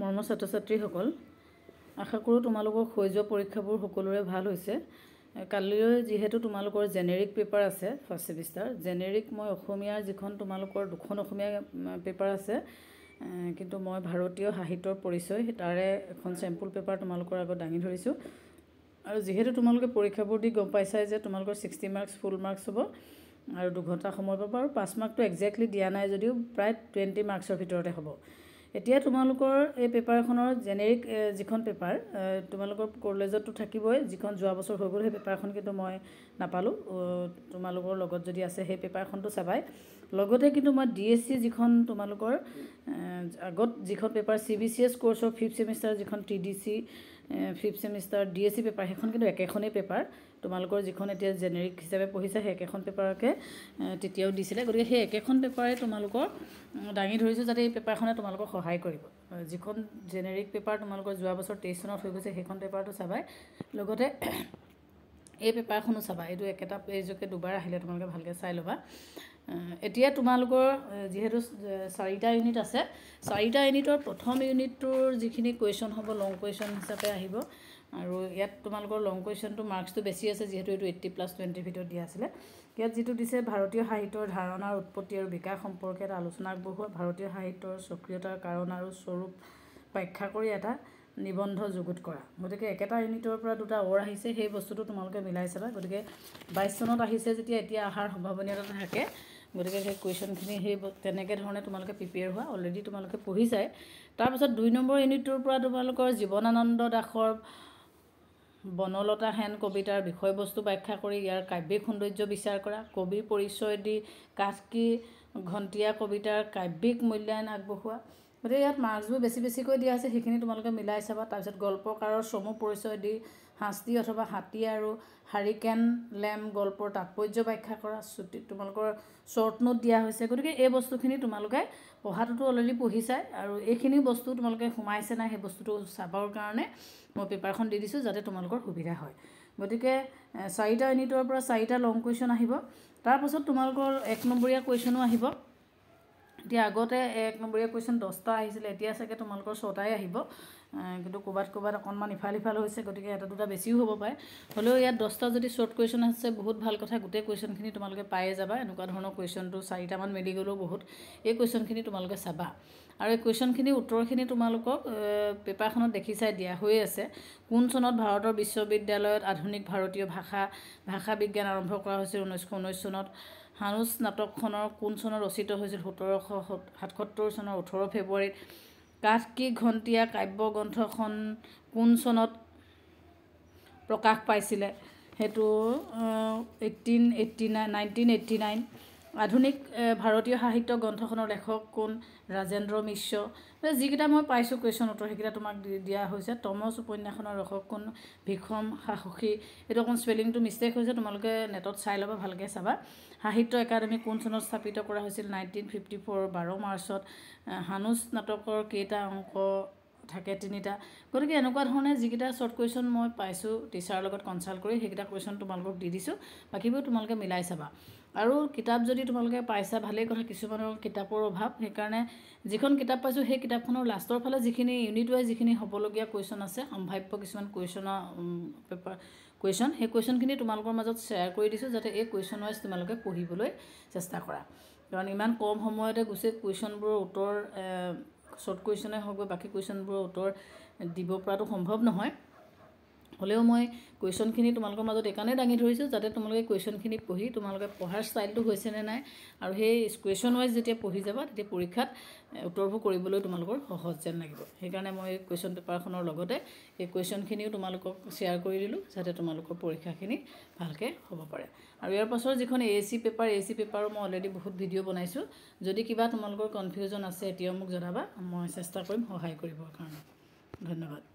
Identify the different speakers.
Speaker 1: মৰম ছাত্ৰ-ছাত্ৰীসকল, আশা কৰোঁ তোমালোকৰ শৈজ পৰীক্ষাবোৰ সকলোৰে ভাল হৈছে। কালিলৈ যিহেতু তোমালোকৰ জেনেৰিক পেপাৰ আছে ফাৰ্ষ্ট ছেমিষ্টাৰ, জেনেৰিক মই অসমীয়াৰ যিখন তোমালোকৰ দুখন অসমীয়া পেপাৰ আছে, কিন্তু মই ভাৰতীয় সাহিত্যৰ পৰিচয় তাৰে এখন চেম্পুল পেপাৰ তোমালোকৰ আগত দাঙি ধৰিছোঁ। আৰু যিহেতু তোমালোকে পৰীক্ষাবোৰ দি গম পাইছাই যে তোমালোকৰ 60 মাৰ্কছ ফুল মাৰ্কছ হ'ব আৰু 2 ঘণ্টা সময় পাবা, আৰু 5 মাৰ্কটো একজেক্টলি দিয়া নাই যদিও প্ৰায় 20 মাৰ্কছৰ ভিতৰতে হ'ব। এতিয়া তোমালোকৰ এই পেপাৰখনৰ জেনেৰিক যিখন পেপাৰ তোমালোকৰ কলেজতো থাকিবই, যিখন যোৱা বছৰ হৈ গ'ল সেই পেপাৰখন কিন্তু মই নাপালোঁ। তোমালোকৰ লগত যদি আছে সেই পেপাৰখনটো চাবাই। লগতে কিন্তু মই DSC যিখন তোমালোকৰ আগত যিখন পেপাৰ CBCS কোৰ্চৰ 5th ছেমিষ্টাৰ যিখন TDC 5th semester DSC paper, সেইখন কিন্তু একেখনেই পেপাৰ। তোমালোকৰ যিখন এতিয়া জেনেৰিক হিচাপে পঢ়িছে সেই একেখন পেপাৰকে তেতিয়াও দিছিলে, গতিকে সেই একেখন পেপাৰে তোমালোকৰ দাঙি ধৰিছোঁ যাতে এই পেপাৰখনে তোমালোকক সহায় কৰিব। যিখন জেনেৰিক পেপাৰ তোমালোকৰ যোৱা বছৰ 23 চনত হৈ গৈছে সেইখন পেপাৰটো চাবাই, লগতে এই পেপাৰখনো চাবা। এইটো একেটা পেজকে দুবাৰ আহিলে তোমালোকে ভালকৈ চাই ল'বা। এতিয়া তোমালোকৰ যিহেতু 4টা ইউনিট আছে, 4টা ইউনিটৰ প্ৰথম ইউনিটটোৰ যিখিনি কুৱেশ্যন হ'ব লং কুৱেশ্যন হিচাপে আহিব, আৰু ইয়াত তোমালোকৰ লং কুৱেশ্যনটো মাৰ্কছটো বেছি আছে যিহেতু এইটো 80+20 ভিতৰত দিয়া আছিলে। ইয়াত যিটো দিছে ভাৰতীয় সাহিত্যৰ ধাৰণাৰ উৎপত্তি আৰু বিকাশ সম্পৰ্কে এটা আলোচনা আগবঢ়োৱা, ভাৰতীয় সাহিত্যৰ স্বকীয়তাৰ কাৰণ আৰু স্বৰূপ ব্যাখ্যা কৰি এটা নিবন্ধ যুগুত কৰা। গতিকে একেটা ইউনিটৰ পৰা 2টা আহিছে, সেই বস্তুটো তোমালোকে মিলাই চাবা। গতিকে 22 চনত আহিছে যেতিয়া এতিয়া অহাৰ সম্ভাৱনীয়তা থাকে, গতিকে সেই কুৱেশ্যনখিনি সেই তেনেকৈ ধৰণে তোমালোকে প্ৰিপেয়াৰ হোৱা। অলৰেডি তোমালোকে পঢ়িছাই। তাৰপিছত 2 নম্বৰ ইউনিটটোৰ পৰা তোমালোকৰ জীৱনানন্দ দাসৰ বনলতা সেন কবিতাৰ বিষয়বস্তু ব্যাখ্যা কৰি ইয়াৰ কাব্যিক সৌন্দৰ্য বিচাৰ কৰা, কবিৰ পৰিচয় দি কাঠকি ঘণ্টিয়া কবিতাৰ কাব্যিক মূল্যায়ন আগবঢ়োৱা। গতিকে ইয়াত মাৰ্কছবোৰ বেছিকৈ দিয়া আছে, সেইখিনি তোমালোকে মিলাই চাবা। তাৰপিছত গল্পকাৰৰ চমু পৰিচয় দি শাস্তি অথবা হাতী আৰু হাৰিকেন লেম্প গল্পৰ তাৎপৰ্য ব্যাখ্যা কৰা, তোমালোকৰ শ্বৰ্ট নোট দিয়া হৈছে। গতিকে এই বস্তুখিনি তোমালোকে পঢ়াটোতো অলৰেডি পঢ়িছাই, আৰু এইখিনি বস্তু তোমালোকে সোমাইছে নাই সেই বস্তুটো চাবৰ কাৰণে মই পেপাৰখন দি দিছোঁ যাতে তোমালোকৰ সুবিধা হয়। গতিকে 4টা ইউনিটৰ পৰা 4টা লং কুৱেশ্যন আহিব। তাৰপাছত তোমালোকৰ 1 নম্বৰীয়া কুৱেশ্যনো আহিব। এতিয়া আগতে 1 নম্বৰীয়া কুৱেশ্যন 10টা আহিছিলে, এতিয়া চাগে তোমালোকৰ 6টাই আহিব, কিন্তু ক'ৰবাত অকণমান ইফাল সিফাল হৈছে, গতিকে এটা 2টা বেছিও হ'ব পাৰে। হ'লেও ইয়াত 10টা যদি শ্বৰ্ট কুৱেশ্যন আছে বহুত ভাল কথা, গোটেই কুৱেশ্যনখিনি তোমালোকে পায়ে যাবা। এনেকুৱা ধৰণৰ কুৱেশ্যনটো 4টামান মিলি গ'লেও বহুত। এই কুৱেশ্যনখিনি তোমালোকে চাবা, আৰু এই কুৱেশ্যনখিনি উত্তৰখিনি তোমালোকক পেপাৰখনত দেখিছাই দিয়া হৈ আছে। কোন চনত ভাৰতৰ বিশ্ববিদ্যালয়ত আধুনিক ভাৰতীয় ভাষা বিজ্ঞান আৰম্ভ কৰা হৈছিল? 1919 চনত। হানুচ নাটকখনৰ কোন চনত ৰচিত হৈছিল? 1777 চনৰ 18 ফেব্ৰুৱাৰীত। কাঠকি ঘণ্টিয়া কাব্য গ্ৰন্থখন কোন চনত প্ৰকাশ পাইছিলে? সেইটো 1989। আধুনিক ভাৰতীয় সাহিত্য গ্ৰন্থখনৰ লেখক কোন? ৰাজেন্দ্ৰ মিশ্ৰ। যিকেইটা মই পাইছোঁ কুৱেশ্যন উত্তৰ সেইকেইটা তোমাক দিয়া হৈছে। টমছ উপন্যাসখনৰ লেখক কোন? ভীষম সাহসী। এইটো অকণ স্পেলিংটো মিষ্টেক হৈছে, তোমালোকে নেটত চাই ল'বা, ভালকৈ চাবা। সাহিত্য একাডেমী কোন চনত স্থাপিত কৰা হৈছিল? 1954 12 মাৰ্চত। হানুচ নাটকৰ কেইটা অংক থাকে? 3টা। গতিকে এনেকুৱা ধৰণে যিকেইটা শ্বৰ্ট কুৱেশ্যন মই পাইছোঁ টিচাৰৰ লগত কনচাল্ট কৰি সেইকেইটা কুৱেশ্যন তোমালোকক দি দিছোঁ, বাকীবোৰ তোমালোকে মিলাই চাবা। আৰু কিতাপ যদি তোমালোকে পাইছা ভালেই কথা, কিছুমানৰ কিতাপৰ অভাৱ, সেইকাৰণে যিখন কিতাপ পাইছোঁ সেই কিতাপখনৰ লাষ্টৰ ফালে যিখিনি ইউনিট ৱাইজ যিখিনি হ'বলগীয়া কুৱেশ্যন আছে, সম্ভাৱ্য কিছুমান কুৱেশ্যন সেই কুৱেশ্যনখিনি তোমালোকৰ মাজত শ্বেয়াৰ কৰি দিছোঁ যাতে এই কুৱেশ্যন ৱাইজ তোমালোকে পঢ়িবলৈ চেষ্টা কৰা। কাৰণ ইমান কম সময়তে গোটেই কুৱেশ্যনবোৰৰ উত্তৰ শ্বৰ্ট কুৱেশ্যনে হওক বা বাকী কুৱেশ্যনবোৰৰ উত্তৰ দিব পৰাটো সম্ভৱ নহয়। হ'লেও মই কুৱেশ্যনখিনি তোমালোকৰ মাজত এইকাৰণে দাঙি ধৰিছোঁ যাতে তোমালোকে কুৱেশ্যনখিনি পঢ়ি তোমালোকে পঢ়াৰ ষ্টাইলটো হৈছেনে নাই, আৰু সেই কুৱেশ্যন ৱাইজ যেতিয়া পঢ়ি যাবা তেতিয়া পৰীক্ষাত উত্তৰবোৰ কৰিবলৈ তোমালোকৰ সহজ যেন লাগিব। সেইকাৰণে মই কুৱেশ্যন পেপাৰখনৰ লগতে এই কুৱেশ্যনখিনিও তোমালোকক শ্বেয়াৰ কৰি দিলোঁ যাতে তোমালোকৰ পৰীক্ষাখিনি ভালকৈ হ'ব পাৰে। আৰু ইয়াৰ পাছৰ যিখন ASC পেপাৰো মই অলৰেডি বহুত ভিডিঅ' বনাইছোঁ। যদি কিবা তোমালোকৰ কনফিউজন আছে এতিয়াও মোক জনাবা, মই চেষ্টা কৰিম সহায় কৰিবৰ কাৰণে। ধন্যবাদ।